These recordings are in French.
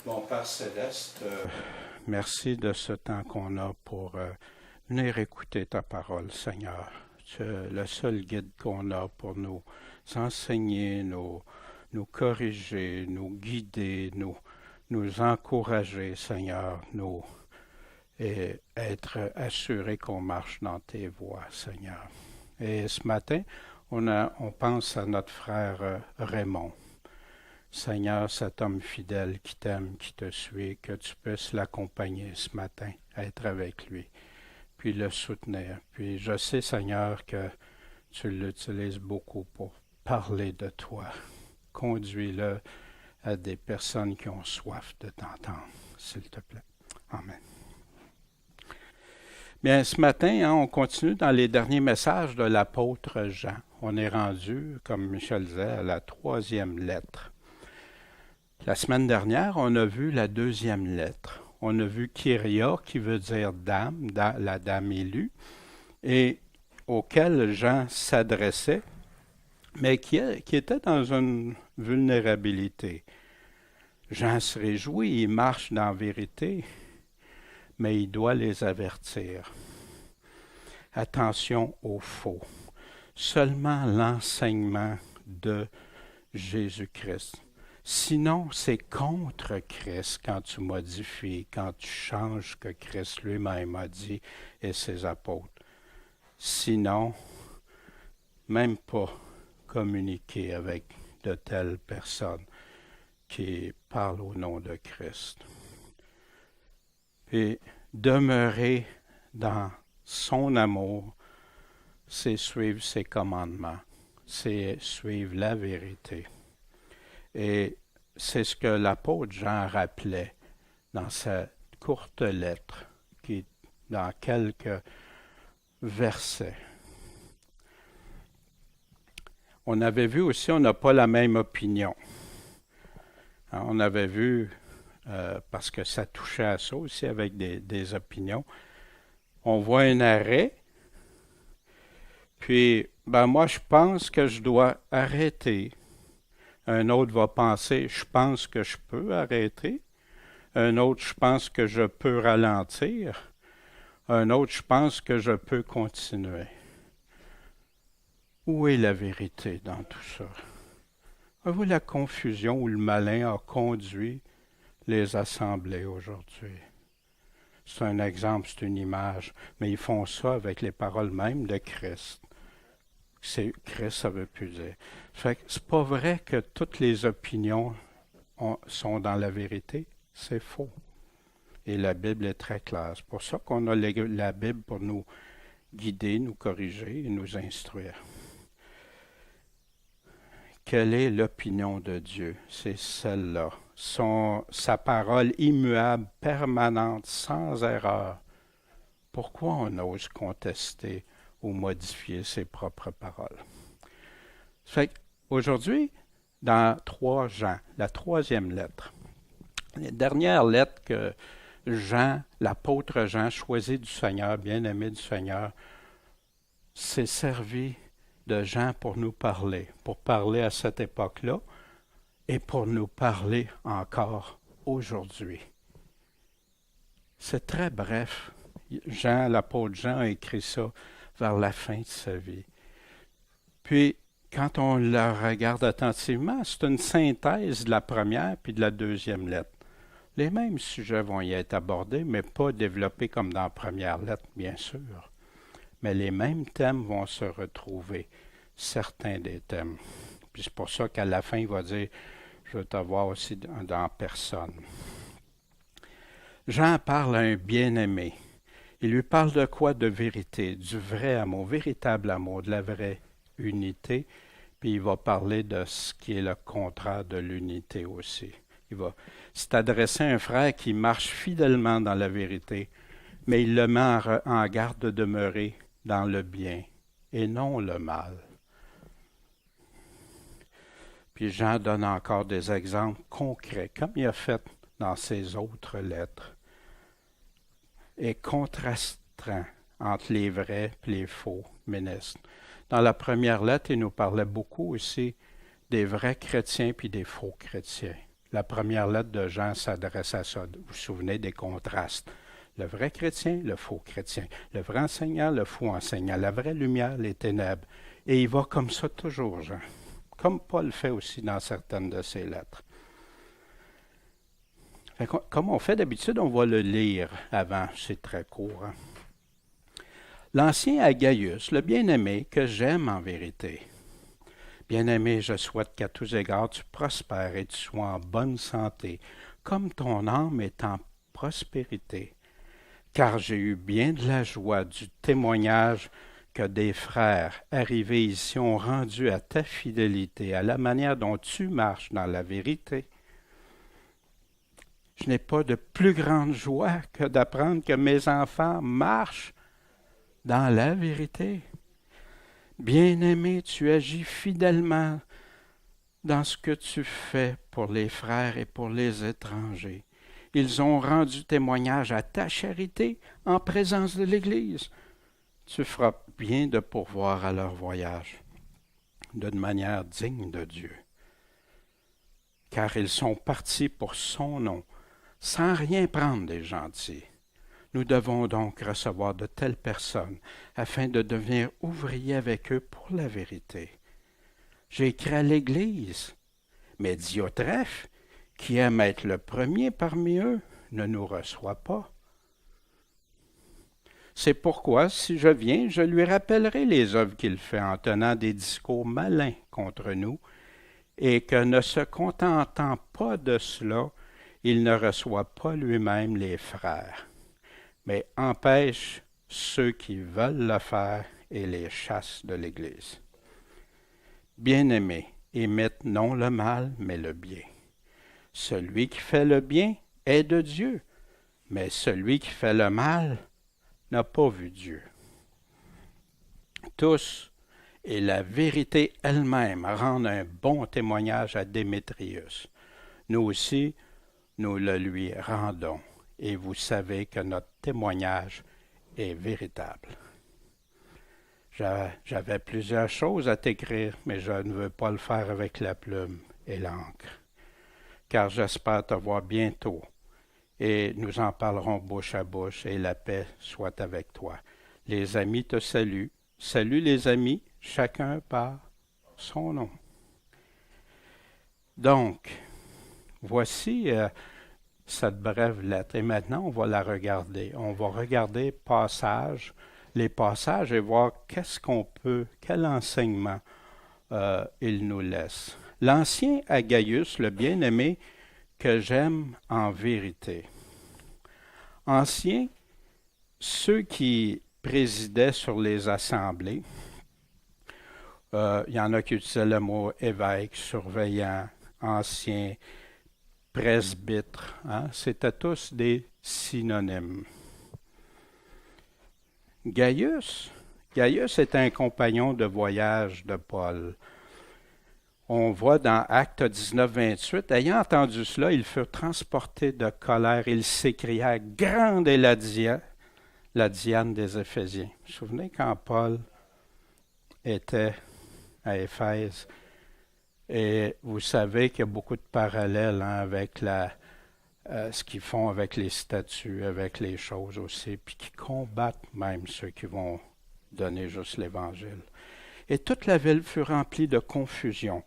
Bon Père Céleste, merci de ce temps qu'on a pour venir écouter ta parole, Seigneur. Tu es le seul guide qu'on a pour nous enseigner, nous corriger, nous guider, nous encourager, Seigneur, et être assuré qu'on marche dans tes voies, Seigneur. Et ce matin, on pense à notre frère Raymond. Seigneur, cet homme fidèle qui t'aime, qui te suit, que tu puisses l'accompagner ce matin, être avec lui, puis le soutenir. Puis je sais, Seigneur, que tu l'utilises beaucoup pour parler de toi. Conduis-le à des personnes qui ont soif de t'entendre, s'il te plaît. Amen. Bien, ce matin, on continue dans les derniers messages de l'apôtre Jean. On est rendu, comme Michel disait, à la 3e lettre. La semaine dernière, on a vu la 2e lettre. On a vu Kyria, qui veut dire dame, la dame élue, et auquel Jean s'adressait, mais qui était dans une vulnérabilité. Jean se réjouit, il marche dans la vérité, mais il doit les avertir. Attention au faux. Seulement l'enseignement de Jésus-Christ. Sinon, c'est contre Christ quand tu modifies, quand tu changes ce que Christ lui-même a dit et ses apôtres. Sinon, même pas communiquer avec de telles personnes qui parlent au nom de Christ. Et demeurer dans son amour, c'est suivre ses commandements, c'est suivre la vérité. Et c'est ce que l'apôtre Jean rappelait dans sa courte lettre, qui est dans quelques versets. On avait vu aussi, on n'a pas la même opinion. On avait vu, parce que ça touchait à ça aussi avec des opinions, on voit un arrêt, puis moi je pense que je dois arrêter. Un autre va penser, je pense que je peux arrêter. Un autre, je pense que je peux ralentir. Un autre, je pense que je peux continuer. Où est la vérité dans tout ça? Avez-vous la confusion où le malin a conduit les assemblées aujourd'hui? C'est un exemple, c'est une image, mais ils font ça avec les paroles mêmes de Christ. C'est Christ, ça veut plus dire. Fait que c'est pas vrai que toutes les opinions sont dans la vérité. C'est faux. Et la Bible est très claire. C'est pour ça qu'on a la Bible pour nous guider, nous corriger et nous instruire. Quelle est l'opinion de Dieu? C'est celle-là. Sa parole immuable, permanente, sans erreur. Pourquoi on ose contester ou modifier ses propres paroles? Fait qu'aujourd'hui, dans 3 Jean, la 3e lettre, la dernière lettre que Jean, l'apôtre Jean, choisi du Seigneur, bien-aimé du Seigneur, s'est servi de Jean pour nous parler à cette époque-là et pour nous parler encore aujourd'hui. C'est très bref. Jean, l'apôtre Jean a écrit ça vers la fin de sa vie. Puis, quand on la regarde attentivement, c'est une synthèse de la première puis de la 2e lettre. Les mêmes sujets vont y être abordés, mais pas développés comme dans la première lettre, bien sûr. Mais les mêmes thèmes vont se retrouver, certains des thèmes. Puis c'est pour ça qu'à la fin, il va dire « Je veux te voir aussi dans personne ». Jean parle à un bien-aimé. Il lui parle de quoi? De vérité, du vrai amour, véritable amour, de la vraie unité. Puis il va parler de ce qui est le contraire de l'unité aussi. Il va s'adresser à un frère qui marche fidèlement dans la vérité, mais il le met en garde de demeurer dans le bien et non le mal. Puis Jean donne encore des exemples concrets, comme il a fait dans ses autres lettres, et contrastant entre les vrais et les faux ministres. Dans la première lettre, il nous parlait beaucoup aussi des vrais chrétiens puis des faux chrétiens. La première lettre de Jean s'adresse à ça. Vous vous souvenez des contrastes. Le vrai chrétien, le faux chrétien. Le vrai enseignant, le faux enseignant. La vraie lumière, les ténèbres. Et il va comme ça toujours, Jean. Comme Paul fait aussi dans certaines de ses lettres. Comme on fait d'habitude, on va le lire avant. C'est très court. Hein? L'ancien à Gaius, le bien-aimé que j'aime en vérité. Bien-aimé, je souhaite qu'à tous égards tu prospères et tu sois en bonne santé, comme ton âme est en prospérité. Car j'ai eu bien de la joie du témoignage que des frères arrivés ici ont rendu à ta fidélité, à la manière dont tu marches dans la vérité. Je n'ai pas de plus grande joie que d'apprendre que mes enfants marchent dans la vérité. Bien-aimé, tu agis fidèlement dans ce que tu fais pour les frères et pour les étrangers. Ils ont rendu témoignage à ta charité en présence de l'Église. Tu feras bien de pourvoir à leur voyage d'une manière digne de Dieu. Car ils sont partis pour son nom, sans rien prendre des gentils. Nous devons donc recevoir de telles personnes afin de devenir ouvriers avec eux pour la vérité. J'ai écrit à l'Église, mais Diotrephe, qui aime être le premier parmi eux, ne nous reçoit pas. C'est pourquoi, si je viens, je lui rappellerai les œuvres qu'il fait en tenant des discours malins contre nous, et que ne se contentant pas de cela, il ne reçoit pas lui-même les frères, mais empêche ceux qui veulent le faire et les chasse de l'Église. Bien-aimés, imite non le mal, mais le bien. Celui qui fait le bien est de Dieu, mais celui qui fait le mal n'a pas vu Dieu. Tous, et la vérité elle-même, rendent un bon témoignage à Démétrius. Nous aussi, nous le lui rendons, et vous savez que notre témoignage est véritable. J'avais plusieurs choses à t'écrire, mais je ne veux pas le faire avec la plume et l'encre, car j'espère te voir bientôt, et nous en parlerons bouche à bouche, et la paix soit avec toi. Les amis te saluent. Salut les amis, chacun par son nom. Donc, voici cette brève lettre, et maintenant on va la regarder. On va regarder les passages et voir quel enseignement il nous laisse. L'ancien à Gaius, le bien-aimé que j'aime en vérité. Anciens, ceux qui présidaient sur les assemblées, il y en a qui utilisaient le mot évêque, surveillant, ancien, presbytre, hein? C'était tous des synonymes. Gaius est un compagnon de voyage de Paul. On voit dans Actes 19, 28, ayant entendu cela, ils furent transportés de colère. Ils s'écrièrent, grande est la Diane des Éphésiens. Vous vous souvenez quand Paul était à Éphèse? Et vous savez qu'il y a beaucoup de parallèles avec ce qu'ils font avec les statues, avec les choses aussi, puis qui combattent même ceux qui vont donner juste l'Évangile. Et toute la ville fut remplie de confusion,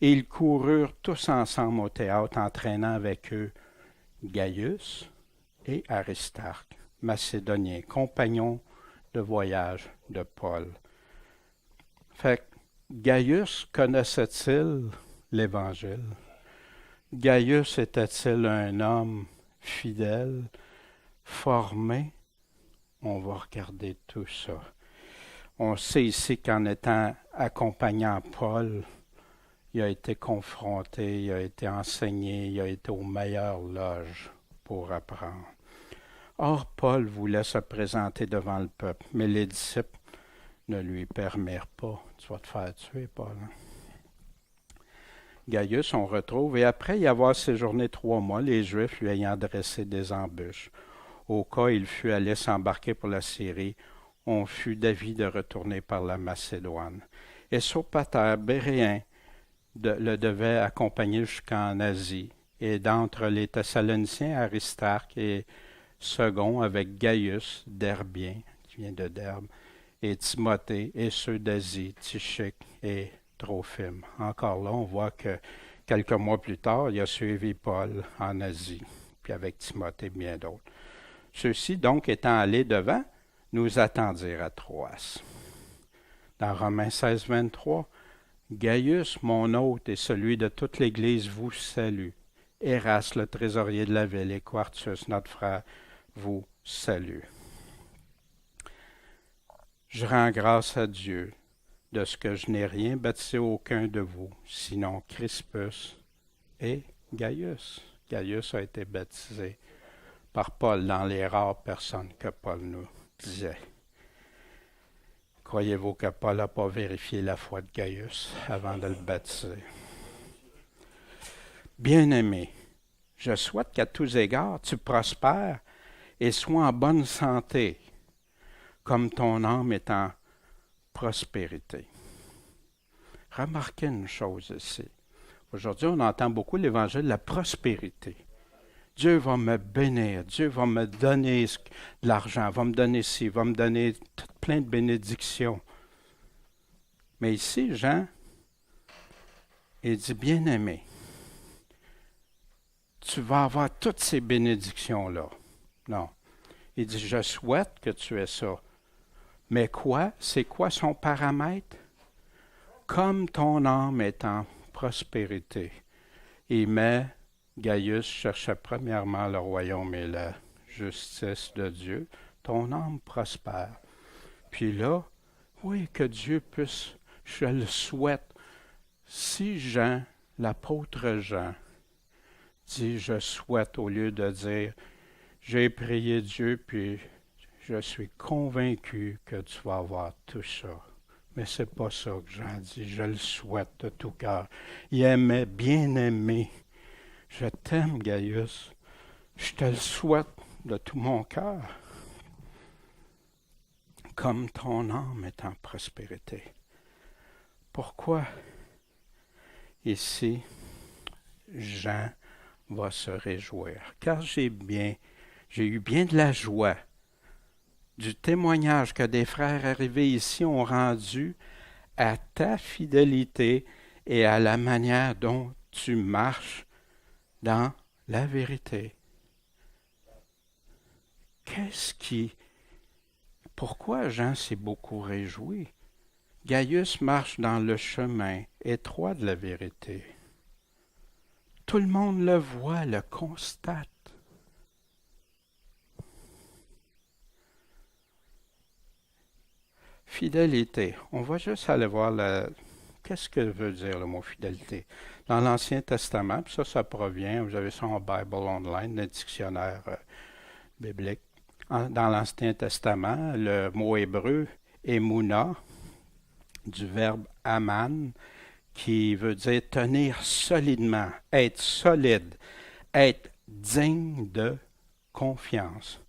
et ils coururent tous ensemble au théâtre, entraînant avec eux Gaius et Aristarque, macédoniens, compagnons de voyage de Paul. Fait que Gaius connaissait-il l'Évangile? Gaius était-il un homme fidèle, formé? On va regarder tout ça. On sait ici qu'en étant accompagnant Paul, il a été confronté, il a été enseigné, il a été aux meilleures loges pour apprendre. Or, Paul voulait se présenter devant le peuple, mais les disciples ne lui permirent pas. Tu vas te faire tuer, Paul. Gaius, on retrouve, et après y avoir séjourné 3 mois, les Juifs lui ayant dressé des embûches, au cas où il fût allé s'embarquer pour la Syrie, on fut d'avis de retourner par la Macédoine. Et Sopater, Béréen, le devait accompagner jusqu'en Asie, et d'entre les Thessaloniciens, Aristarque et Second avec Gaius, Derbien, qui vient de Derbe, et Timothée, et ceux d'Asie, Tychique et Trophime. Encore là, on voit que quelques mois plus tard, il a suivi Paul en Asie, puis avec Timothée, bien d'autres. Ceux-ci, donc, étant allés devant, nous attendirent à Troas. Dans Romains 16, 23, Gaius, mon hôte et celui de toute l'Église, vous salue. Erasme, le trésorier de la ville, et Quartus, notre frère, vous salue. Je rends grâce à Dieu de ce que je n'ai rien baptisé aucun de vous, sinon Crispus et Gaius. Gaius a été baptisé par Paul dans les rares personnes que Paul nous disait. Croyez-vous que Paul n'a pas vérifié la foi de Gaius avant de le baptiser? Bien-aimé, je souhaite qu'à tous égards tu prospères et sois en bonne santé, comme ton âme est en prospérité. Remarquez une chose ici. Aujourd'hui, on entend beaucoup l'évangile de la prospérité. Dieu va me bénir, Dieu va me donner de l'argent, va me donner ci, va me donner plein de bénédictions. Mais ici, Jean, il dit, bien-aimé, tu vas avoir toutes ces bénédictions-là. Non. Il dit, je souhaite que tu aies ça. Mais quoi? C'est quoi son paramètre? Comme ton âme est en prospérité. Mais Gaius cherchait premièrement le royaume et la justice de Dieu. Ton âme prospère. Puis là, oui, que Dieu puisse, je le souhaite. Si Jean, l'apôtre Jean, dit je souhaite au lieu de dire j'ai prié Dieu puis je suis convaincu que tu vas avoir tout ça. Mais c'est pas ça que Jean dit, je le souhaite de tout cœur. Il aimait, bien aimé. Je t'aime, Gaius. Je te le souhaite de tout mon cœur. Comme ton âme est en prospérité. Pourquoi ici Jean va se réjouir? Car j'ai eu bien de la joie du témoignage que des frères arrivés ici ont rendu à ta fidélité et à la manière dont tu marches dans la vérité. Pourquoi Jean s'est beaucoup réjoui? Gaius marche dans le chemin étroit de la vérité. Tout le monde le voit, le constate. Fidélité. On va juste aller voir qu'est-ce que veut dire le mot fidélité. Dans l'Ancien Testament, puis ça provient, vous avez ça en Bible Online, le dictionnaire biblique. Dans l'Ancien Testament, le mot hébreu, émouna, du verbe aman, qui veut dire tenir solidement, être solide, être digne de confiance.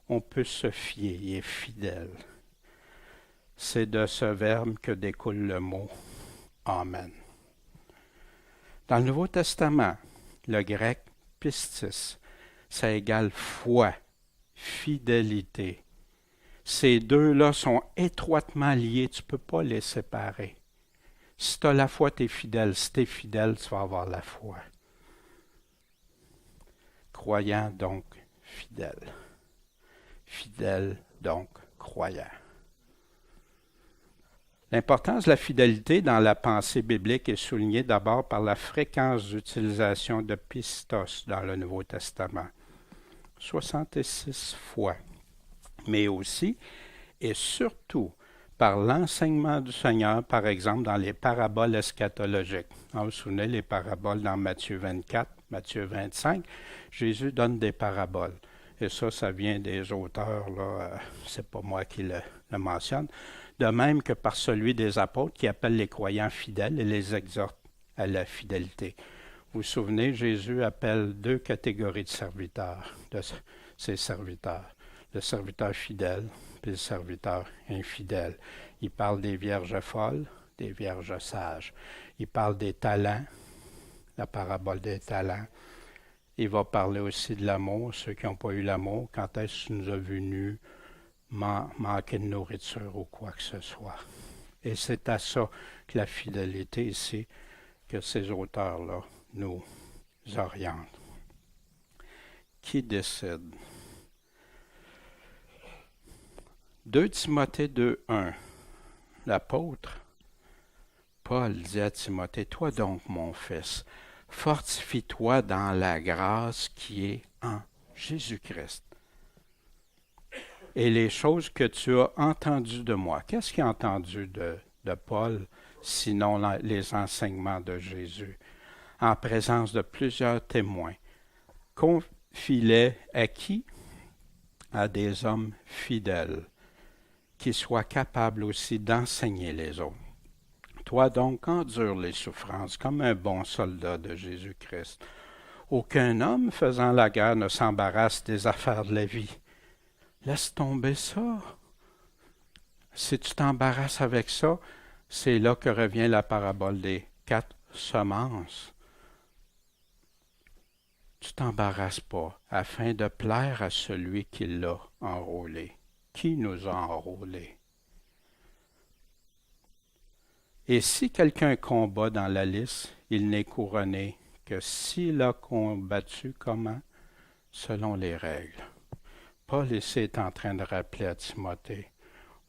On peut se fier, il est fidèle. C'est de ce verbe que découle le mot amen. Dans le Nouveau Testament, le grec pistis, ça égale foi, fidélité. Ces deux-là sont étroitement liés, tu ne peux pas les séparer. Si tu as la foi, tu es fidèle. Si tu es fidèle, tu vas avoir la foi. Croyant, donc fidèle. Fidèle, donc croyant. L'importance de la fidélité dans la pensée biblique est soulignée d'abord par la fréquence d'utilisation de pistos dans le Nouveau Testament. 66 fois. Mais aussi et surtout par l'enseignement du Seigneur, par exemple, dans les paraboles eschatologiques. Vous vous souvenez, les paraboles dans Matthieu 24, Matthieu 25, Jésus donne des paraboles. Et ça vient des auteurs, là, c'est pas moi qui le mentionne. De même que par celui des apôtres qui appellent les croyants fidèles et les exhorte à la fidélité. Vous vous souvenez, Jésus appelle deux catégories de serviteurs, de ses serviteurs. Le serviteur fidèle puis le serviteur infidèle. Il parle des vierges folles, des vierges sages. Il parle des talents, la parabole des talents, Il va parler aussi de l'amour, ceux qui n'ont pas eu l'amour, quand est-ce que tu nous as vus nus, manquer de nourriture ou quoi que ce soit. Et c'est à ça que la fidélité ici, que ces auteurs-là nous orientent. Qui décide? 2 Timothée 2:1. L'apôtre Paul dit à Timothée, « Toi donc, mon fils, fortifie-toi dans la grâce qui est en Jésus-Christ. Et les choses que tu as entendues de moi. » Qu'est-ce qu'il a entendu de Paul, sinon les enseignements de Jésus? En présence de plusieurs témoins. Confie-les à qui? À des hommes fidèles, qui soient capables aussi d'enseigner les autres. Toi donc, endure les souffrances comme un bon soldat de Jésus-Christ. Aucun homme faisant la guerre ne s'embarrasse des affaires de la vie. Laisse tomber ça. Si tu t'embarrasses avec ça, c'est là que revient la parabole des 4 semences. Tu t'embarrasses pas afin de plaire à celui qui l'a enrôlé. Qui nous a enrôlés? Et si quelqu'un combat dans la lice, il n'est couronné que s'il a combattu comment? Selon les règles. Paul ici est en train de rappeler à Timothée,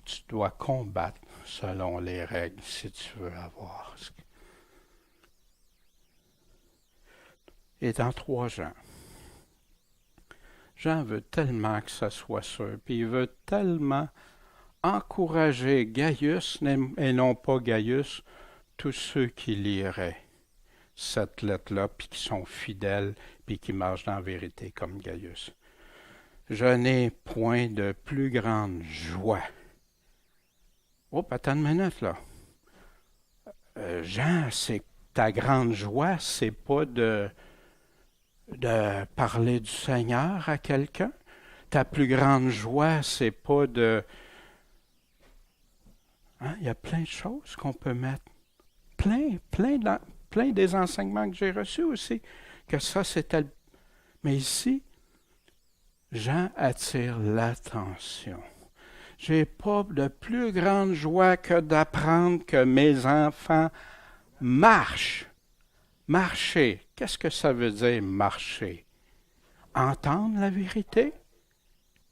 tu dois combattre selon les règles si tu veux avoir. Et dans 3 Jean, Jean veut tellement que ça soit sûr, puis il veut tellement encourager Gaius, et non pas Gaius, tous ceux qui liraient cette lettre-là, puis qui sont fidèles, puis qui marchent dans la vérité comme Gaius. Je n'ai point de plus grande joie. Oh, attends une minute, là. Jean, c'est ta grande joie, c'est pas de parler du Seigneur à quelqu'un. Ta plus grande joie, c'est pas de... Hein? Il y a plein de choses qu'on peut mettre. Plein des enseignements que j'ai reçus aussi. Que ça, c'était... Mais ici, Jean attire l'attention. J'ai pas de plus grande joie que d'apprendre que mes enfants marchent. Marcher. Qu'est-ce que ça veut dire, marcher? Entendre la vérité?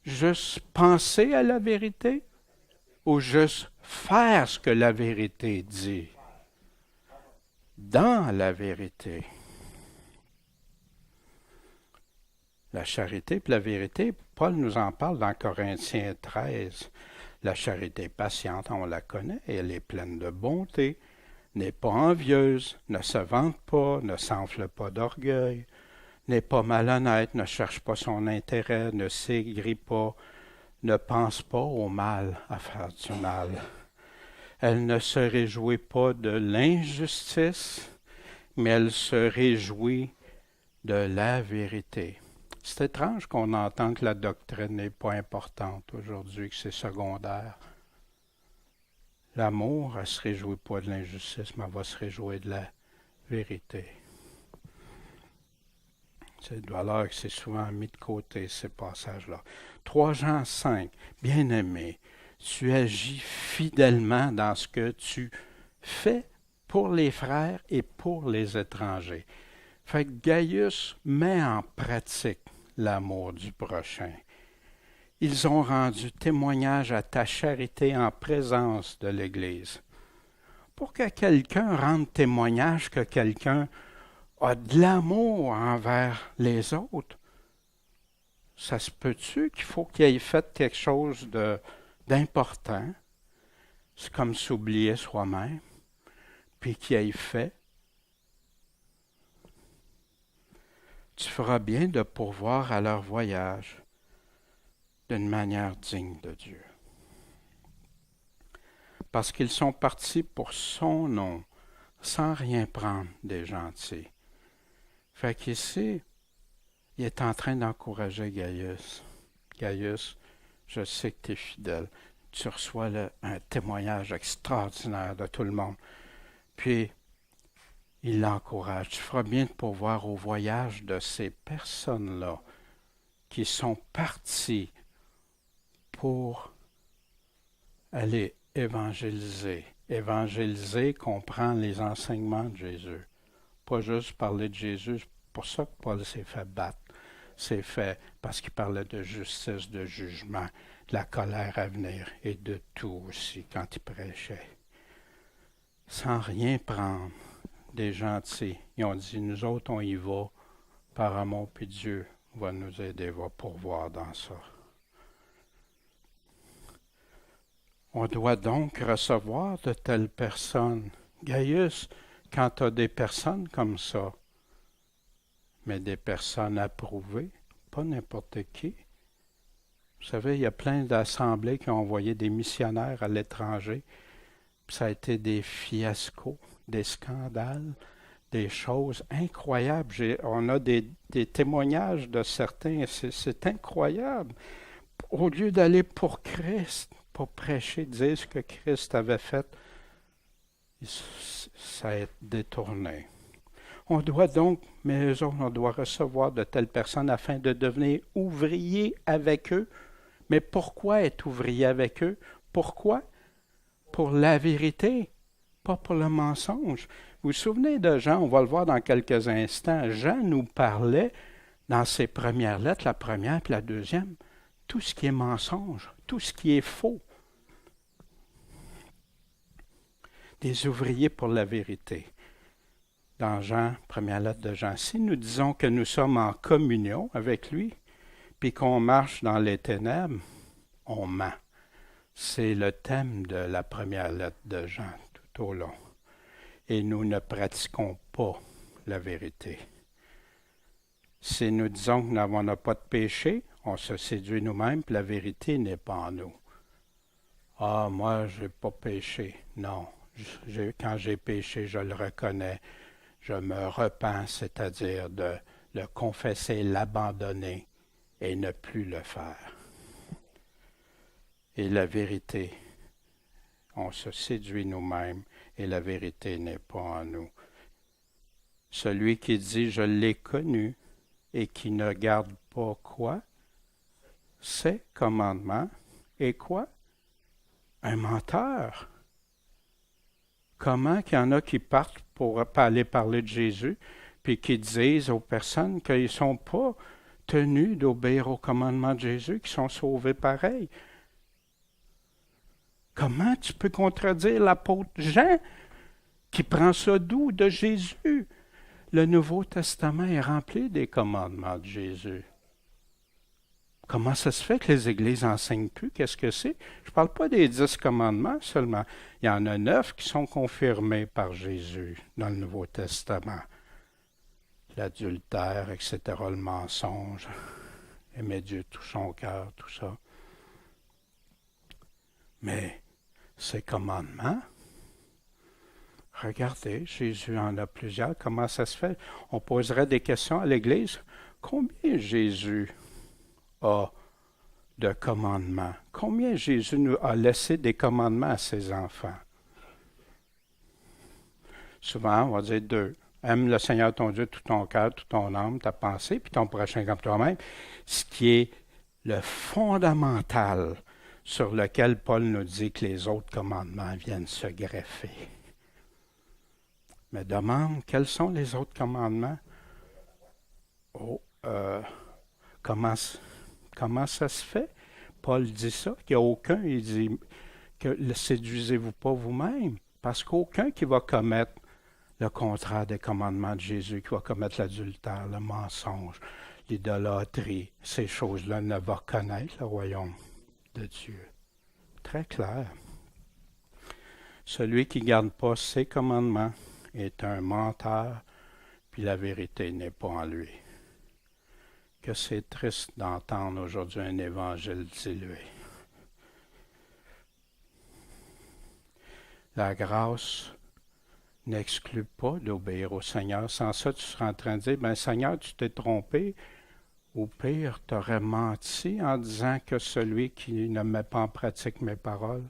Juste penser à la vérité? Ou juste faire ce que la vérité dit? Dans la vérité. La charité et la vérité, Paul nous en parle dans Corinthiens 13. La charité patiente, on la connaît, et elle est pleine de bonté, n'est pas envieuse, ne se vante pas, ne s'enfle pas d'orgueil, n'est pas malhonnête, ne cherche pas son intérêt, ne s'aigrit pas, ne pense pas au mal à faire du mal. Elle ne se réjouit pas de l'injustice, mais elle se réjouit de la vérité. C'est étrange qu'on entende que la doctrine n'est pas importante aujourd'hui, que c'est secondaire. L'amour, elle ne se réjouit pas de l'injustice, mais elle va se réjouir de la vérité. C'est de valeur que c'est souvent mis de côté, ces passages-là. 3 Jean 5, bien-aimé, tu agis fidèlement dans ce que tu fais pour les frères et pour les étrangers. Fait que Gaius met en pratique l'amour du prochain. Ils ont rendu témoignage à ta charité en présence de l'Église. Pour que quelqu'un rende témoignage que quelqu'un a de l'amour envers les autres, ça se peut-tu qu'il faut qu'il ait fait quelque chose d'important? C'est comme s'oublier soi-même, puis qu'il ait fait. Tu feras bien de pourvoir à leur voyage d'une manière digne de Dieu. Parce qu'ils sont partis pour son nom, sans rien prendre des gentils. Fait qu'ici, il est en train d'encourager Gaius. Gaius, je sais que tu es fidèle. Tu reçois un témoignage extraordinaire de tout le monde. Puis, il l'encourage. Tu feras bien de pourvoir au voyage de ces personnes-là qui sont parties pour aller évangéliser. Évangéliser comprend les enseignements de Jésus. Pas juste parler de Jésus. C'est pour ça que Paul s'est fait battre. C'est fait parce qu'il parlait de justice, de jugement, de la colère à venir et de tout aussi quand il prêchait. Sans rien prendre des gentils. Ils ont dit, nous autres, on y va par amour, puis Dieu va nous aider, va pourvoir dans ça. On doit donc recevoir de telles personnes. Gaius, quand tu as des personnes comme ça, mais des personnes approuvées, pas n'importe qui. Vous savez, il y a plein d'assemblées qui ont envoyé des missionnaires à l'étranger, puis ça a été des fiascos, des scandales, des choses incroyables. On a des témoignages de certains, c'est incroyable. Au lieu d'aller pour Christ, pour prêcher, dire ce que Christ avait fait, ça a été détourné. On doit donc, mais eux autres, on doit recevoir de telles personnes afin de devenir ouvriers avec eux. Mais pourquoi être ouvrier avec eux? Pourquoi? Pour la vérité, pas pour le mensonge. Vous vous souvenez de Jean, on va le voir dans quelques instants. Jean nous parlait dans ses premières lettres, la première et la deuxième, tout ce qui est mensonge, tout ce qui est faux. Des ouvriers pour la vérité. Dans Jean, première lettre de Jean, si nous disons que nous sommes en communion avec lui, puis qu'on marche dans les ténèbres, on ment. C'est le thème de la première lettre de Jean tout au long. Et nous ne pratiquons pas la vérité. Si nous disons que nous n'avons pas de péché, on se séduit nous-mêmes, puis la vérité n'est pas en nous. Ah, moi, je n'ai pas péché. Non. Quand j'ai péché, je le reconnais. Je me repens, c'est-à-dire de le confesser, l'abandonner et ne plus le faire. Et la vérité, on se séduit nous-mêmes et la vérité n'est pas en nous. Celui qui dit « je l'ai connu » et qui ne garde pas quoi? Ses commandements. Et quoi? Un menteur. Comment qu'il y en a qui partent pour aller parler de Jésus, puis qui disent aux personnes qu'ils ne sont pas tenus d'obéir aux commandements de Jésus, qui sont sauvés pareil? Comment tu peux contredire l'apôtre Jean qui prend ça d'où? De Jésus. Le Nouveau Testament est rempli des commandements de Jésus. Comment ça se fait que les églises n'enseignent plus? Qu'est-ce que c'est? Je ne parle pas des 10 commandements seulement. Il y en a 9 qui sont confirmés par Jésus dans le Nouveau Testament. L'adultère, etc., le mensonge, aimer Dieu de tout son cœur, tout ça. Mais ces commandements, regardez, Jésus en a plusieurs. Comment ça se fait? On poserait des questions à l'Église. Combien Jésus a de commandements? Combien Jésus nous a laissé des commandements à ses enfants? Souvent, on va dire 2. Aime le Seigneur ton Dieu de tout ton cœur, toute ton âme, ta pensée, puis ton prochain comme toi-même. Ce qui est le fondamental sur lequel Paul nous dit que les autres commandements viennent se greffer. Mais demande, quels sont les autres commandements? Oh, comment ça se fait? Paul dit ça, qu'il n'y a aucun, il dit que ne séduisez-vous pas vous-même, parce qu'aucun qui va commettre le contraire des commandements de Jésus, qui va commettre l'adultère, le mensonge, l'idolâtrie, ces choses-là ne va connaître le royaume de Dieu. Très clair. Celui qui ne garde pas ses commandements est un menteur, puis la vérité n'est pas en lui. Que c'est triste d'entendre aujourd'hui un évangile dilué. La grâce n'exclut pas d'obéir au Seigneur. Sans ça, tu seras en train de dire, ben Seigneur, tu t'es trompé. Ou pire, tu aurais menti en disant que celui qui ne met pas en pratique mes paroles,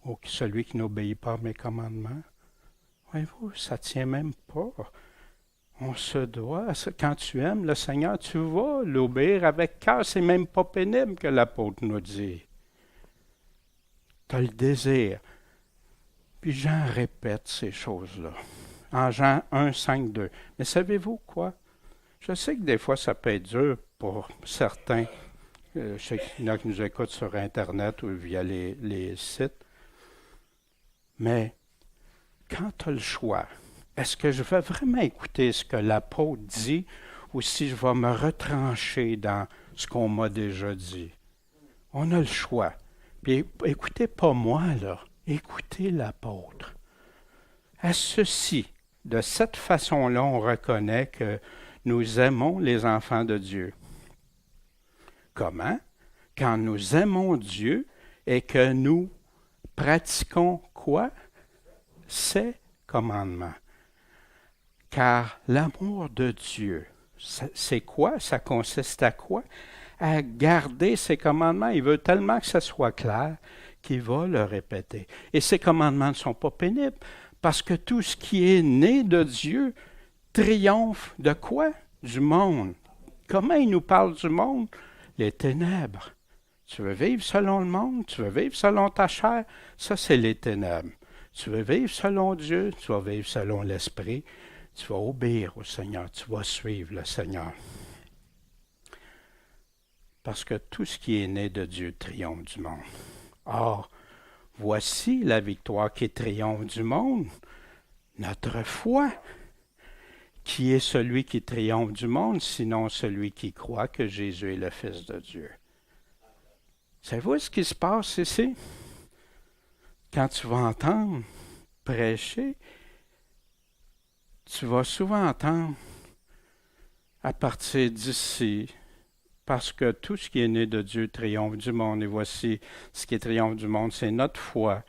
ou celui qui n'obéit pas à mes commandements. Voyez-vous, ça ne tient même pas. On se doit, quand tu aimes le Seigneur, tu vas l'obéir avec cœur. C'est même pas pénible que l'apôtre nous dit. Tu as le désir. Puis Jean répète ces choses-là. En Jean 1, 5, 2. Mais savez-vous quoi? Je sais que des fois, ça peut être dur pour certains. Je sais qu'il y en a qui nous écoutent sur Internet ou via les sites. Mais quand tu as le choix, est-ce que je vais vraiment écouter ce que l'apôtre dit ou si je vais me retrancher dans ce qu'on m'a déjà dit? On a le choix. Puis écoutez pas moi, là. Écoutez l'apôtre. À ceci, de cette façon-là, on reconnaît que nous aimons les enfants de Dieu. Comment? Quand nous aimons Dieu et que nous pratiquons quoi? Ses commandements. Car l'amour de Dieu, c'est quoi? Ça consiste à quoi? À garder ses commandements. Il veut tellement que ça soit clair qu'il va le répéter. Et ces commandements ne sont pas pénibles, parce que tout ce qui est né de Dieu triomphe de quoi? Du monde. Comment il nous parle du monde? Les ténèbres. Tu veux vivre selon le monde? Tu veux vivre selon ta chair? Ça, c'est les ténèbres. Tu veux vivre selon Dieu? Tu vas vivre selon l'Esprit. Tu vas obéir au Seigneur. Tu vas suivre le Seigneur. Parce que tout ce qui est né de Dieu triomphe du monde. Or, voici la victoire qui triomphe du monde, notre foi. Qui est celui qui triomphe du monde, sinon celui qui croit que Jésus est le Fils de Dieu? Savez-vous ce qui se passe ici? Quand tu vas entendre prêcher, tu vas souvent entendre à partir d'ici, parce que tout ce qui est né de Dieu triomphe du monde. Et voici, ce qui triomphe du monde, c'est notre foi.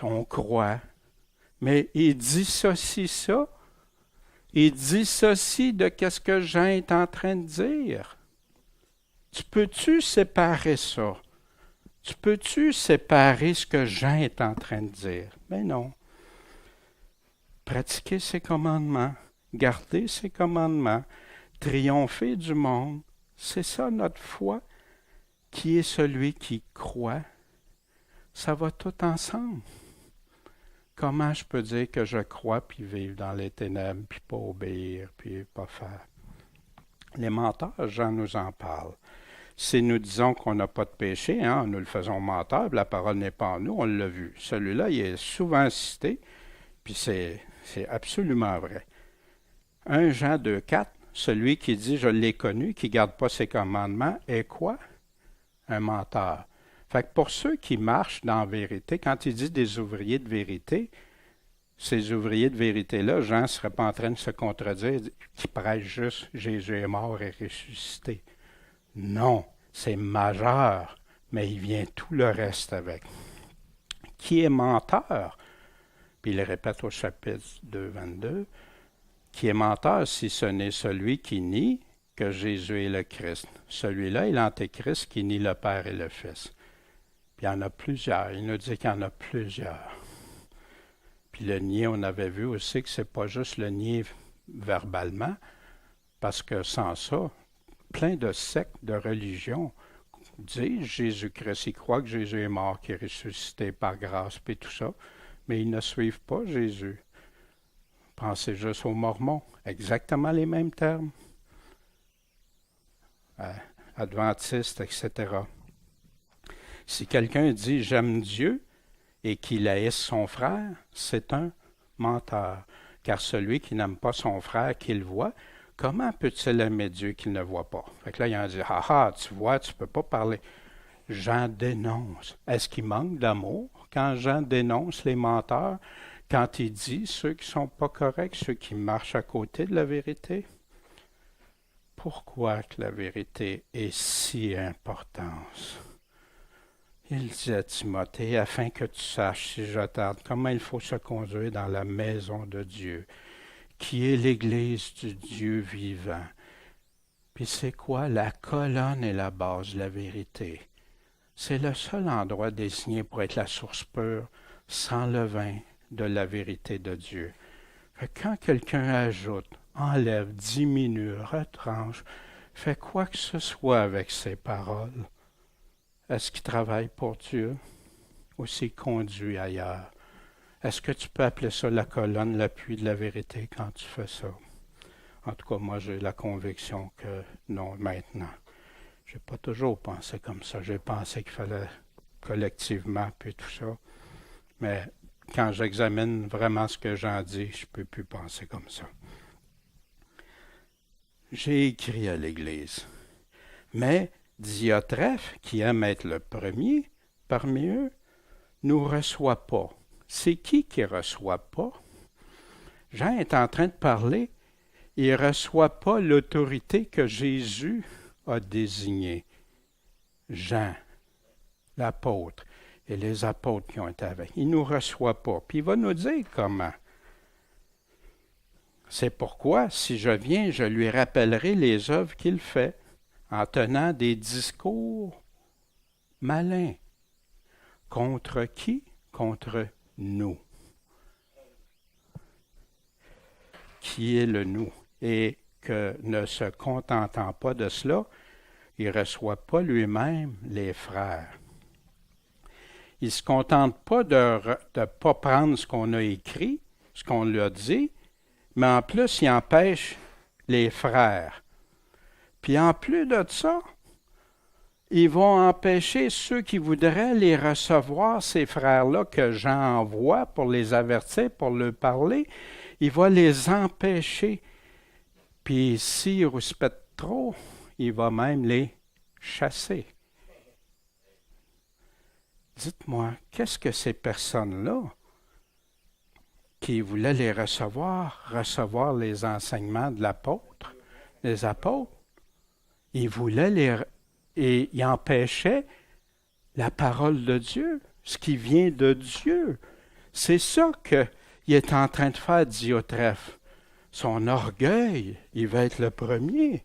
On croit. Mais il dissocie ça. Il dissocie de qu'est-ce que Jean est en train de dire. Tu peux-tu séparer ça? Tu peux-tu séparer ce que Jean est en train de dire? Mais non. Pratiquer ses commandements, garder ses commandements, triompher du monde, c'est ça notre foi, qui est celui qui croit. Ça va tout ensemble. Comment je peux dire que je crois puis vivre dans les ténèbres, puis pas obéir, puis pas faire? Les menteurs, Jean nous en parle. Si nous disons qu'on n'a pas de péché, nous le faisons menteur, la parole n'est pas en nous, on l'a vu. Celui-là, il est souvent cité, puis c'est absolument vrai. 1 Jean 2, 4, celui qui dit « je l'ai connu », qui ne garde pas ses commandements, est quoi? Un menteur. Fait que pour ceux qui marchent dans la vérité, quand il dit des ouvriers de vérité, ces ouvriers de vérité-là, Jean ne serait pas en train de se contredire, qui prêchent juste « Jésus est mort et ressuscité ». Non, c'est majeur, mais il vient tout le reste avec. Qui est menteur? Puis il répète au chapitre 2, 22, qui est menteur si ce n'est celui qui nie que Jésus est le Christ. Celui-là est l'Antéchrist qui nie le Père et le Fils. Puis il y en a plusieurs. Il nous dit qu'il y en a plusieurs. Puis le nier, on avait vu aussi que ce n'est pas juste le nier verbalement, parce que sans ça, plein de sectes, de religions disent Jésus-Christ. Ils croient que Jésus est mort, qu'il est ressuscité par grâce, puis tout ça, mais ils ne suivent pas Jésus. Pensez juste aux Mormons, exactement les mêmes termes. Adventistes, etc. Si quelqu'un dit « j'aime Dieu » et qu'il haïsse son frère, c'est un menteur. Car celui qui n'aime pas son frère qu'il voit, comment peut-il aimer Dieu qu'il ne voit pas? Fait que là, il en dit « ah ah, tu vois, tu ne peux pas parler ». Jean dénonce. Est-ce qu'il manque d'amour quand Jean dénonce les menteurs, quand il dit ceux qui ne sont pas corrects, ceux qui marchent à côté de la vérité? Pourquoi que la vérité est si importante? Il dit à Timothée, afin que tu saches, si je tarde, comment il faut se conduire dans la maison de Dieu, qui est l'Église du Dieu vivant. Puis c'est quoi? La colonne et la base de la vérité. C'est le seul endroit désigné pour être la source pure, sans levain, de la vérité de Dieu. Quand quelqu'un ajoute, enlève, diminue, retranche, fait quoi que ce soit avec ses paroles, est-ce qu'il travaille pour Dieu ou s'il conduit ailleurs? Est-ce que tu peux appeler ça la colonne, l'appui de la vérité quand tu fais ça? En tout cas, moi, j'ai la conviction que non, maintenant. Je n'ai pas toujours pensé comme ça. J'ai pensé qu'il fallait collectivement, puis tout ça. Mais quand j'examine vraiment ce que j'en dis, je ne peux plus penser comme ça. J'ai écrit à l'Église. Mais Diotrephe, qui aime être le premier parmi eux, ne nous reçoit pas. C'est qui ne reçoit pas? Jean est en train de parler. Il ne reçoit pas l'autorité que Jésus a désignée. Jean, l'apôtre, et les apôtres qui ont été avec. Il ne nous reçoit pas. Puis il va nous dire comment. C'est pourquoi, si je viens, je lui rappellerai les œuvres qu'il fait, en tenant des discours malins. Contre qui? Contre nous. Qui est le nous? Et que ne se contentant pas de cela, il ne reçoit pas lui-même les frères. Il ne se contente pas de ne pas prendre ce qu'on a écrit, ce qu'on lui a dit, mais en plus, il empêche les frères. Puis en plus de ça, ils vont empêcher ceux qui voudraient les recevoir, ces frères-là que Jean envoie pour les avertir, pour leur parler. Il va les empêcher. Puis s'ils rouspètent trop, il va même les chasser. Dites-moi, qu'est-ce que ces personnes-là qui voulaient les recevoir les enseignements de l'apôtre, des apôtres, ils voulaient et ils empêchaient la parole de Dieu, ce qui vient de Dieu. C'est ça qu'il est en train de faire, Diotrephe. Son orgueil, il va être le premier.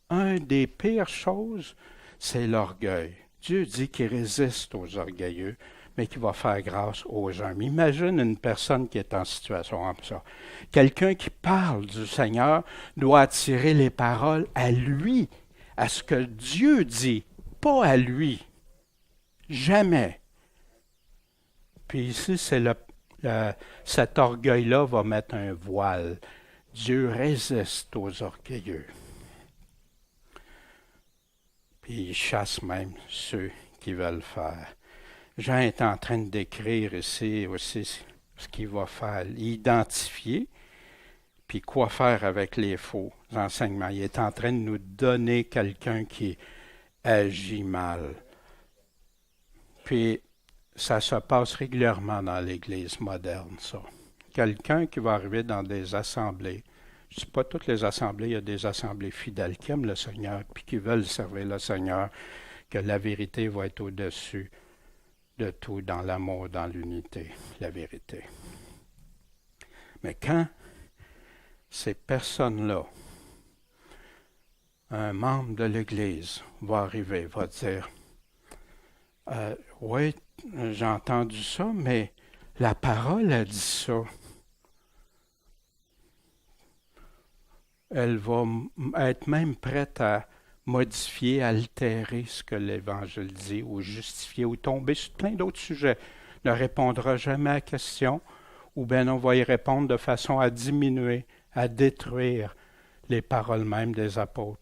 Un des pires choses, c'est l'orgueil. Dieu dit qu'il résiste aux orgueilleux, mais qu'il va faire grâce aux humbles. Imagine une personne qui est en situation comme ça. Quelqu'un qui parle du Seigneur doit attirer les paroles à lui, à ce que Dieu dit, pas à lui. Jamais. Puis ici, cet orgueil-là va mettre un voile. Dieu résiste aux orgueilleux. Puis il chasse même ceux qui veulent faire. Jean est en train de décrire ici aussi ce qu'il va faire, identifier, puis quoi faire avec les faux enseignements. Il est en train de nous donner quelqu'un qui agit mal. Puis ça se passe régulièrement dans l'Église moderne, ça. Quelqu'un qui va arriver dans des assemblées. Je ne dis pas toutes les assemblées, il y a des assemblées fidèles qui aiment le Seigneur, puis qui veulent servir le Seigneur, que la vérité va être au-dessus de tout, dans l'amour, dans l'unité, la vérité. Mais quand ces personnes-là, un membre de l'Église va arriver, va dire « Oui, j'ai entendu ça, mais la parole a dit ça. » Elle va être même prête à modifier, altérer ce que l'Évangile dit, ou justifier, ou tomber sur plein d'autres sujets. Ne répondra jamais à la question, ou bien on va y répondre de façon à diminuer, à détruire les paroles même des apôtres.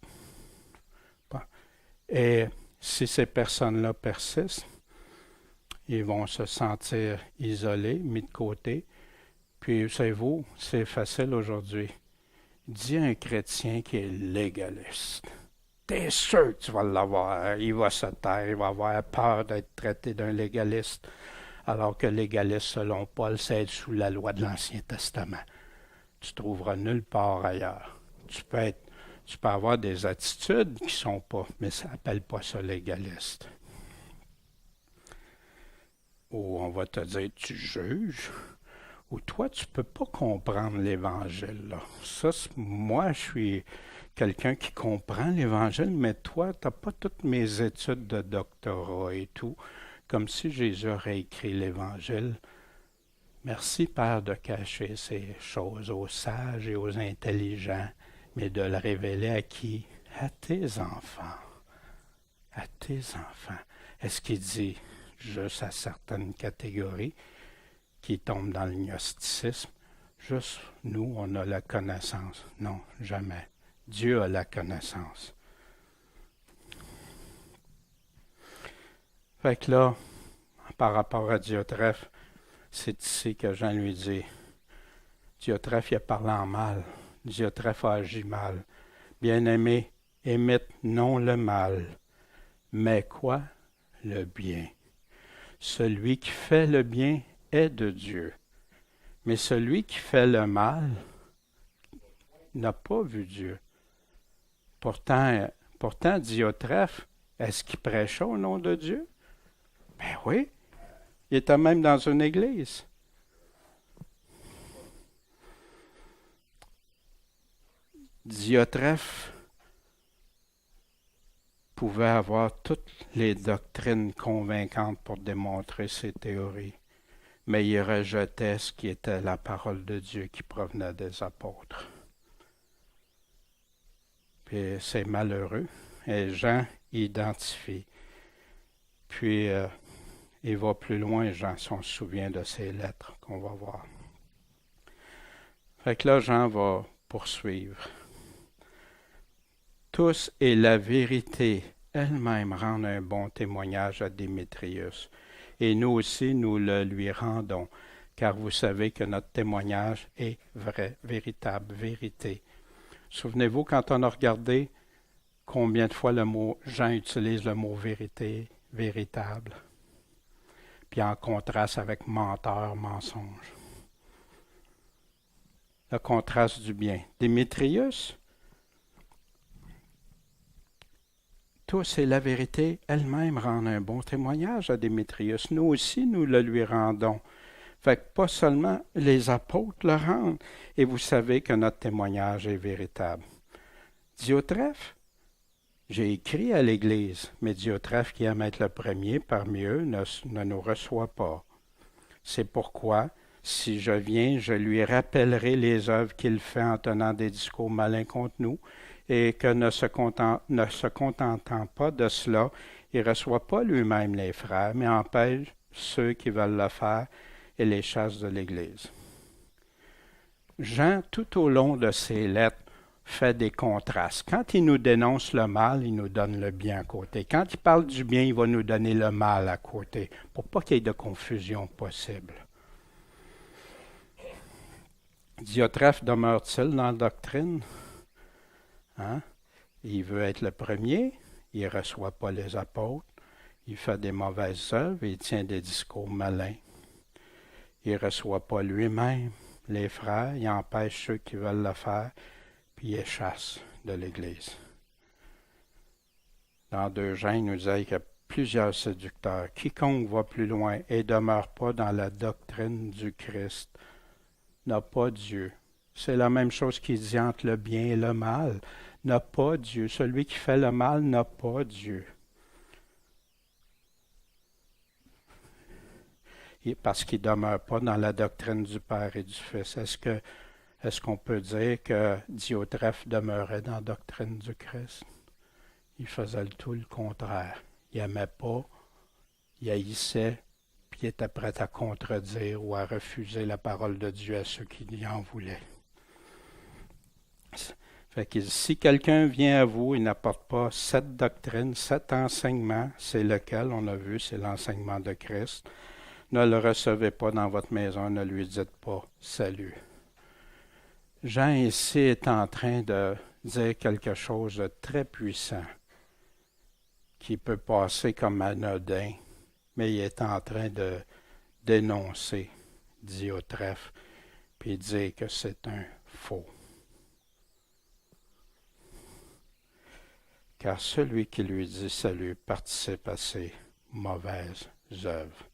Et si ces personnes-là persistent, ils vont se sentir isolés, mis de côté. Puis, savez-vous, c'est facile aujourd'hui. Dis à un chrétien qui est légaliste. T'es sûr que tu vas l'avoir. Il va se taire, il va avoir peur d'être traité d'un légaliste. Alors que légaliste, selon Paul, c'est être sous la loi de l'Ancien Testament. Tu trouveras nulle part ailleurs. Tu peux avoir des attitudes qui ne sont pas, mais ça n'appelle pas ça légaliste. Ou on va te dire, tu juges. Ou toi, tu ne peux pas comprendre l'Évangile. Là. Ça, moi, je suis quelqu'un qui comprend l'Évangile, mais toi, tu n'as pas toutes mes études de doctorat et tout. comme si Jésus aurait écrit l'Évangile. Merci, Père, de cacher ces choses aux sages et aux intelligents, mais de le révéler à qui? À tes enfants. À tes enfants. Est-ce qu'il dit juste à certaines catégories qui tombent dans le gnosticisme? Juste nous, on a la connaissance. Non, jamais. Dieu a la connaissance. Fait que là, par rapport à Diotrephe, c'est ici que Jean lui dit, Diotrephe, il a parlé en mal. Diotrephe a agi mal. Bien-aimé, imite non le mal, mais quoi? Le bien. Celui qui fait le bien est de Dieu. Mais celui qui fait le mal n'a pas vu Dieu. Pourtant Diotrephe, est-ce qu'il prêchait au nom de Dieu? Ben oui. Il était même dans une église. Diotrephe pouvait avoir toutes les doctrines convaincantes pour démontrer ses théories, mais il rejetait ce qui était la parole de Dieu qui provenait des apôtres. Puis c'est malheureux, et Jean identifie. Puis il va plus loin, Jean, si on se souvient de ces lettres qu'on va voir. Fait que là, Jean va poursuivre. Tous et la vérité elle-même rendent un bon témoignage à Démétrius. Et nous aussi, nous le lui rendons, car vous savez que notre témoignage est vrai, véritable, vérité. Souvenez-vous, quand on a regardé combien de fois Jean utilise le mot vérité, véritable, puis en contraste avec menteur, mensonge. Le contraste du bien. Démétrius, tous et la vérité elle-même rendent un bon témoignage à Démétrius. Nous aussi, nous le lui rendons. Fait que pas seulement les apôtres le rendent, et vous savez que notre témoignage est véritable. Diotrephe, j'ai écrit à l'Église, mais Diotrephe, qui aime être le premier parmi eux, ne nous reçoit pas. C'est pourquoi, si je viens, je lui rappellerai les œuvres qu'il fait en tenant des discours malins contre nous, et que ne se contentant pas de cela, il ne reçoit pas lui-même les frères, mais empêche ceux qui veulent le faire et les chasse de l'Église. Jean, tout au long de ses lettres, fait des contrastes. Quand il nous dénonce le mal, il nous donne le bien à côté. Quand il parle du bien, il va nous donner le mal à côté, pour pas qu'il y ait de confusion possible. Diotrephe demeure-t-il dans la doctrine? Hein? Il veut être le premier, il ne reçoit pas les apôtres, il fait des mauvaises œuvres, il tient des discours malins. Il ne reçoit pas lui-même les frères, il empêche ceux qui veulent le faire, puis il les chasse de l'Église. Dans 2 Jean, il nous dit qu'il y a plusieurs séducteurs. Quiconque va plus loin et ne demeure pas dans la doctrine du Christ n'a pas Dieu. C'est la même chose qu'il dit entre le bien et le mal. N'a pas Dieu. Celui qui fait le mal n'a pas Dieu. Parce qu'il ne demeure pas dans la doctrine du Père et du Fils. Est-ce qu'on peut dire que Diotrephe demeurait dans la doctrine du Christ? Il faisait tout le contraire. Il n'aimait pas, il haïssait, puis il était prêt à contredire ou à refuser la parole de Dieu à ceux qui lui en voulaient. Fait que si quelqu'un vient à vous et n'apporte pas cette doctrine, cet enseignement, c'est lequel, on a vu, c'est l'enseignement de Christ, ne le recevez pas dans votre maison, ne lui dites pas « salut ». Jean ici est en train de dire quelque chose de très puissant qui peut passer comme anodin, mais il est en train de dénoncer Diotrephe puis dire que c'est un faux. Car celui qui lui dit salut participe à ses mauvaises œuvres.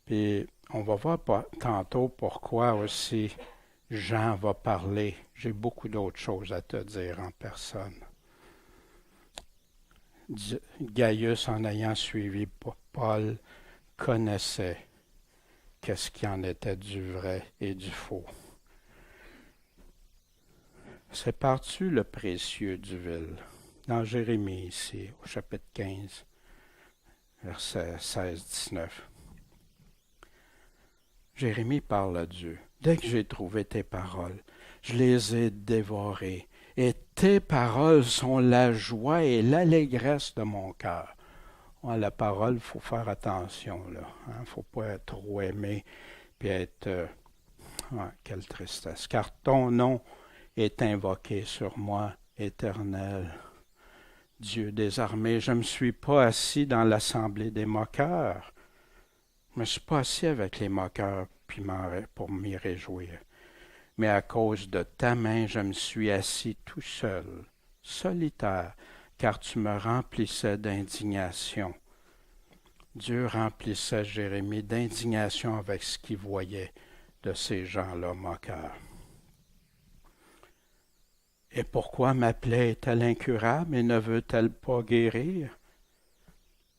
Puis on va voir tantôt pourquoi aussi Jean va parler. J'ai beaucoup d'autres choses à te dire en personne. Gaius, en ayant suivi Paul, connaissait qu'est-ce qui en était du vrai et du faux. Sépares-tu le précieux du vil? Dans Jérémie ici, au chapitre 15, versets 16-19. Jérémie parle à Dieu. Dès que j'ai trouvé tes paroles, je les ai dévorées. Et tes paroles sont la joie et l'allégresse de mon cœur. Ouais, la parole, il faut faire attention, là. Il ne faut pas être trop aimé puis être... quelle tristesse. Car ton nom est invoqué sur moi, Éternel, Dieu des armées. Je ne me suis pas assis dans l'assemblée des moqueurs. Je ne me suis pas assis avec les moqueurs puis pour m'y réjouir. Mais à cause de ta main, je me suis assis tout seul, solitaire, car tu me remplissais d'indignation. Dieu remplissait Jérémie d'indignation avec ce qu'il voyait de ces gens-là moqueurs. Et pourquoi ma plaie est-elle incurable et ne veut-elle pas guérir?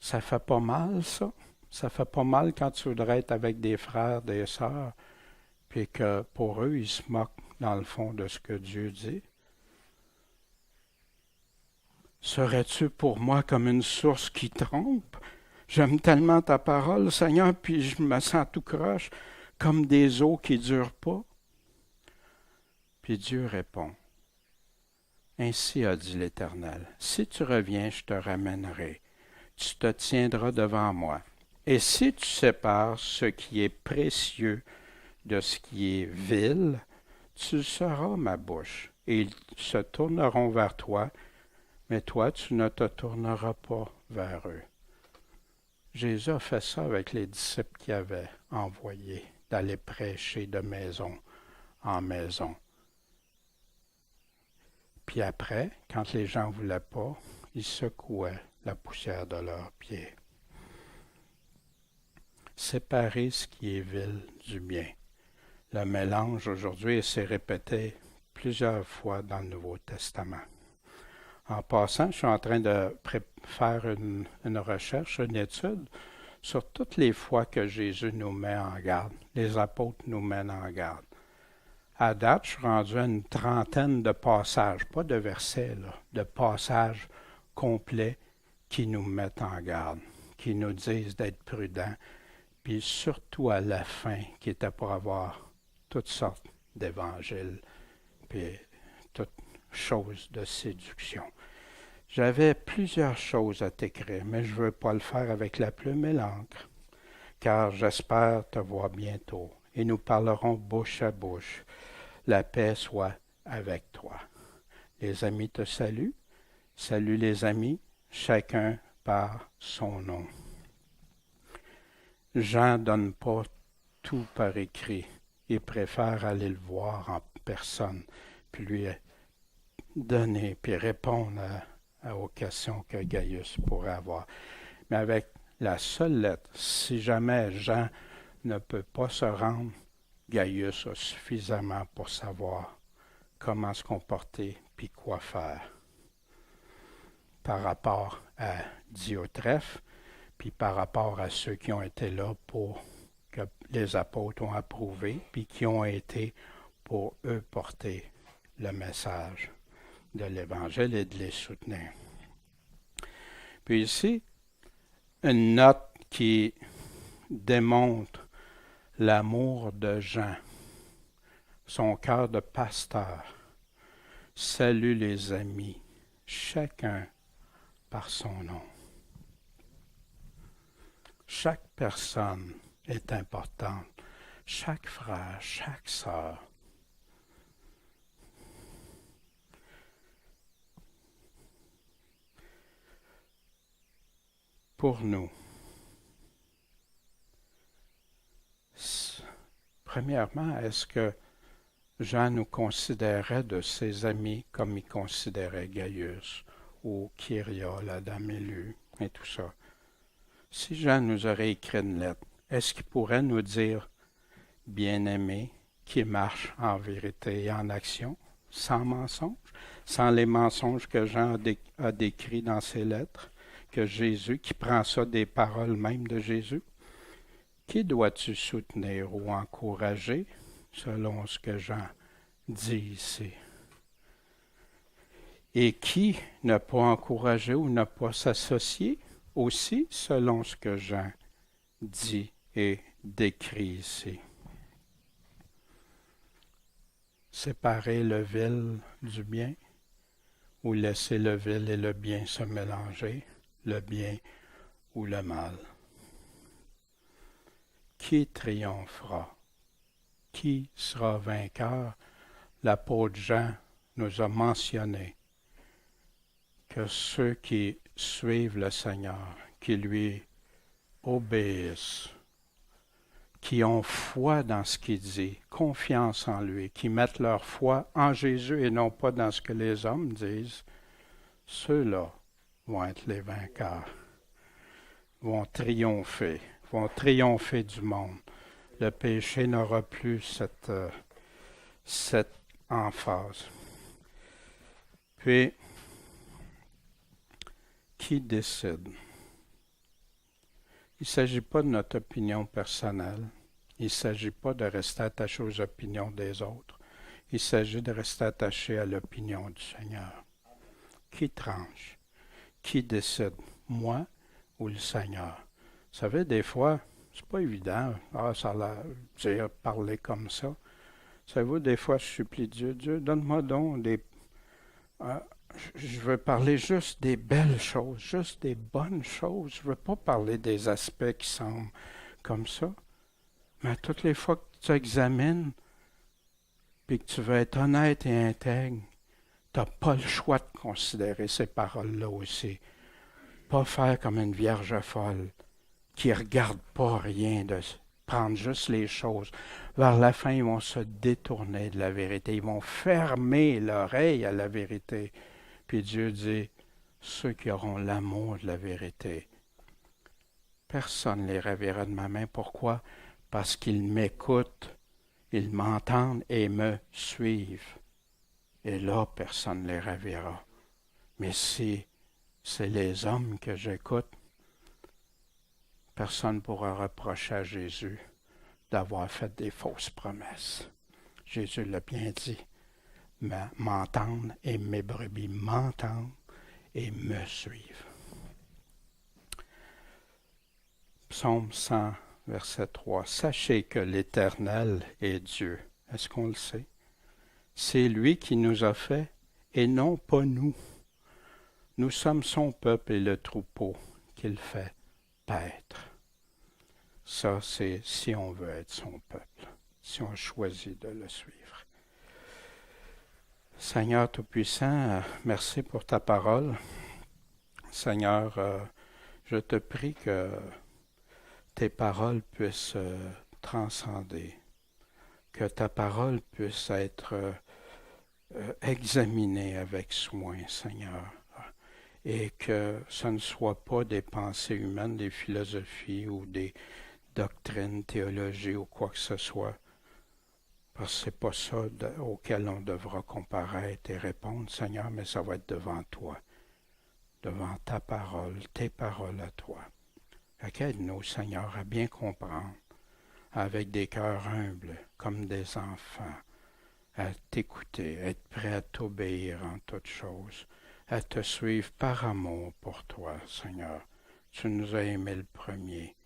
Ça fait pas mal, ça? Ça fait pas mal quand tu voudrais être avec des frères, des sœurs, puis que pour eux, ils se moquent dans le fond de ce que Dieu dit. Serais-tu pour moi comme une source qui trompe? J'aime tellement ta parole, Seigneur, puis je me sens tout croche, comme des eaux qui ne durent pas. Puis Dieu répond, ainsi a dit l'Éternel, si tu reviens, je te ramènerai, tu te tiendras devant moi. Et si tu sépares ce qui est précieux de ce qui est vil, tu seras ma bouche, et ils se tourneront vers toi, mais toi, tu ne te tourneras pas vers eux. Jésus a fait ça avec les disciples qu'il avait envoyés d'aller prêcher de maison en maison. Puis après, quand les gens ne voulaient pas, ils secouaient la poussière de leurs pieds. Séparer ce qui est vil du bien. Le mélange aujourd'hui s'est répété plusieurs fois dans le Nouveau Testament. En passant, je suis en train de faire une recherche, une étude sur toutes les fois que Jésus nous met en garde, les apôtres nous mènent en garde. À date, je suis rendu à une trentaine de passages, pas de versets, là, de passages complets qui nous mettent en garde, qui nous disent d'être prudents, puis surtout à la fin, qui était pour avoir toutes sortes d'évangiles, puis toutes choses de séduction. J'avais plusieurs choses à t'écrire, mais je ne veux pas le faire avec la plume et l'encre, car j'espère te voir bientôt, et nous parlerons bouche à bouche. La paix soit avec toi. Les amis te saluent. Salut les amis, chacun par son nom. Jean ne donne pas tout par écrit. Il préfère aller le voir en personne, puis lui donner, puis répondre aux questions que Gaius pourrait avoir. Mais avec la seule lettre, si jamais Jean ne peut pas se rendre, Gaius a suffisamment pour savoir comment se comporter puis quoi faire. Par rapport à Diotrephe, puis par rapport à ceux qui ont été là pour que les apôtres ont approuvé, puis qui ont été pour eux porter le message de l'Évangile et de les soutenir. Puis ici, une note qui démontre l'amour de Jean, son cœur de pasteur. Salut les amis, chacun par son nom. Chaque personne est importante, chaque frère, chaque sœur. Pour nous, premièrement, est-ce que Jean nous considérait de ses amis comme il considérait Gaius ou Kyria, la dame élue, et tout ça? Si Jean nous aurait écrit une lettre, est-ce qu'il pourrait nous dire « bien-aimé, qui marche en vérité et en action, sans mensonge, sans les mensonges que Jean a décrits dans ses lettres? » que Jésus, qui prend ça des paroles même de Jésus. Qui dois-tu soutenir ou encourager selon ce que Jean dit ici? Et qui ne pas encourager ou ne pas s'associer aussi selon ce que Jean dit et décrit ici? Séparer le vil du bien ou laisser le vil et le bien se mélanger, le bien ou le mal? Qui triomphera? Qui sera vainqueur? L'apôtre Jean nous a mentionné que ceux qui suivent le Seigneur, qui lui obéissent, qui ont foi dans ce qu'il dit, confiance en lui, qui mettent leur foi en Jésus et non pas dans ce que les hommes disent, ceux-là vont être les vainqueurs, vont triompher du monde. Le péché n'aura plus cette emphase. Puis, qui décide? Il ne s'agit pas de notre opinion personnelle. Il ne s'agit pas de rester attaché aux opinions des autres. Il s'agit de rester attaché à l'opinion du Seigneur. Qui tranche? Qui décide? Moi ou le Seigneur? Vous savez, des fois, c'est pas évident. Ça a l'air dire, parler comme ça. Savez-vous, des fois, je supplie Dieu, Dieu, donne-moi donc des... je veux parler juste des belles choses, juste des bonnes choses. Je ne veux pas parler des aspects qui semblent comme ça. Mais toutes les fois que tu examines, puis que tu veux être honnête et intègre, tu n'as pas le choix de considérer ces paroles-là aussi. Pas faire comme une vierge folle qui ne regarde pas rien, de prendre juste les choses. Vers la fin, ils vont se détourner de la vérité. Ils vont fermer l'oreille à la vérité. Puis Dieu dit, ceux qui auront l'amour de la vérité, personne ne les ravira de ma main. Pourquoi? Parce qu'ils m'écoutent, ils m'entendent et me suivent. Et là, personne ne les ravira. Mais si c'est les hommes que j'écoute, personne ne pourra reprocher à Jésus d'avoir fait des fausses promesses. Jésus l'a bien dit. M'entendent et mes brebis m'entendent et me suivent. Psaume 100, verset 3. Sachez que l'Éternel est Dieu. Est-ce qu'on le sait? C'est lui qui nous a fait et non pas nous. Nous sommes son peuple et le troupeau qu'il fait paître. Ça, c'est si on veut être son peuple, si on choisit de le suivre. Seigneur Tout-Puissant, merci pour ta parole. Seigneur, je te prie que tes paroles puissent transcender, que ta parole puisse être examinée avec soin, Seigneur, et que ce ne soit pas des pensées humaines, des philosophies ou des doctrines, théologie ou quoi que ce soit, parce que ce n'est pas ça auquel on devra comparaître et répondre, Seigneur, mais ça va être devant toi, devant ta parole, tes paroles à toi. Aide-nous, Seigneur, à bien comprendre, avec des cœurs humbles, comme des enfants, à t'écouter, à être prêt à t'obéir en toutes choses, à te suivre par amour pour toi, Seigneur. Tu nous as aimés le premier.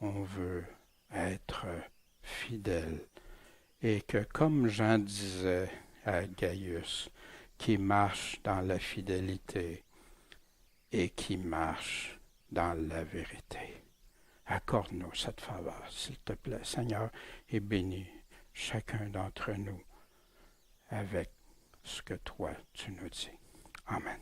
On veut être fidèles. Et que, comme Jean disait à Gaius, qui marche dans la fidélité et qui marche dans la vérité. Accorde-nous cette faveur, s'il te plaît, Seigneur, et bénis chacun d'entre nous avec ce que toi, tu nous dis. Amen.